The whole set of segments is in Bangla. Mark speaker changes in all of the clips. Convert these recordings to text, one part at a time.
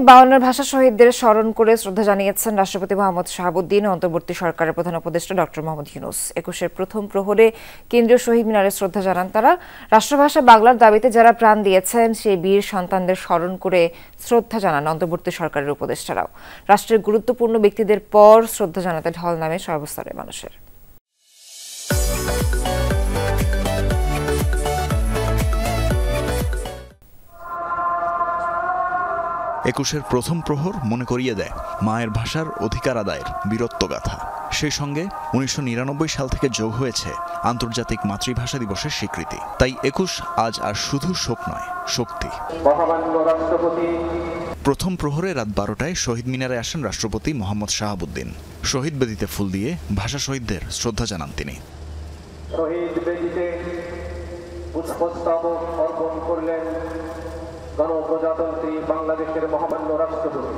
Speaker 1: 52 ভাষা শহীদদের স্মরণ করে শ্রদ্ধা জানিয়েছেন রাষ্ট্রপতি মোহাম্মদ শাহাবুদ্দিন ও অন্তর্বর্তী সরকারের প্রধান উপদেষ্টা ডক্টর মোহাম্মদ ইউনূস। 21-এর প্রথম প্রহরে কেন্দ্রীয় শহীদ মিনারে শ্রদ্ধা জানান তারা। রাষ্ট্রভাষা বাংলার দাবিতে যারা প্রাণ দিয়েছেন সেই বীর সন্তানদের স্মরণ করে শ্রদ্ধা জানান অন্তর্বর্তী সরকারের উপদেষ্টারাও। রাষ্ট্রের গুরুত্বপূর্ণ ব্যক্তিদের পর শ্রদ্ধা জানাতে ঢল নামে সর্বস্তরের মানুষের।
Speaker 2: একুশের প্রথম প্রহর মনে করিয়ে দেয় মায়ের ভাষার অধিকার আদায়ের বীরত্বগাথা। সেই সঙ্গে 1999 সাল থেকে যোগ হয়েছে আন্তর্জাতিক মাতৃভাষা দিবসের স্বীকৃতি। তাই 21 আজ আর শুধু শোক নয়, শক্তি। প্রথম প্রহরে রাত 12টায় শহীদ মিনারে আসেন রাষ্ট্রপতি মোহাম্মদ শাহাবুদ্দিন। শহীদ বেদিতে ফুল দিয়ে ভাষা শহীদদের শ্রদ্ধা জানান তিনি।
Speaker 3: শহীদ বেদিতে পুষ্পস্তবক অর্পণ করলেন গণপ্রজাতন্ত্রী বাংলাদেশের মহামান্য রাষ্ট্রপতি।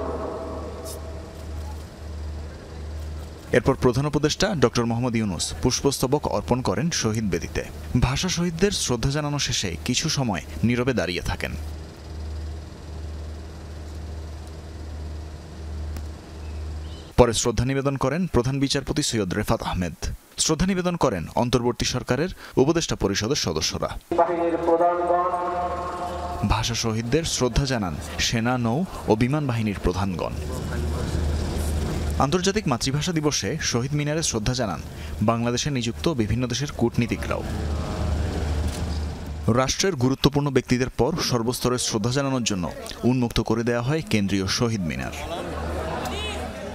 Speaker 2: এরপর প্রধান উপদেষ্টা ডক্টর মোহাম্মদ ইউনূস পুষ্পস্তবক অর্পণ করেন শহীদ বেদিতে। ভাষা শহীদদের শ্রদ্ধা জানানো শেষে কিছু সময় নীরবে দাঁড়িয়ে থাকেন। পরে শ্রদ্ধা নিবেদন করেন প্রধান বিচারপতি সৈয়দ রেফাত আহমেদ। শ্রদ্ধা নিবেদন করেন অন্তর্বর্তী সরকারের উপদেষ্টা পরিষদের সদস্যরা। ভাষা শহীদদের শ্রদ্ধা জানান সেনা, নৌ ও বিমান বাহিনীর প্রধানগণ। আন্তর্জাতিক মাতৃভাষা দিবসে শহীদ মিনারে শ্রদ্ধা জানান বাংলাদেশে নিযুক্ত বিভিন্ন দেশের কূটনীতিকরাও। রাষ্ট্রের গুরুত্বপূর্ণ ব্যক্তিদের পর সর্বস্তরের শ্রদ্ধা জানানোর জন্য উন্মুক্ত করে দেওয়া হয় কেন্দ্রীয় শহীদ মিনার।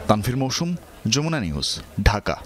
Speaker 2: তানভীর মৌসুম, যমুনা নিউজ, ঢাকা।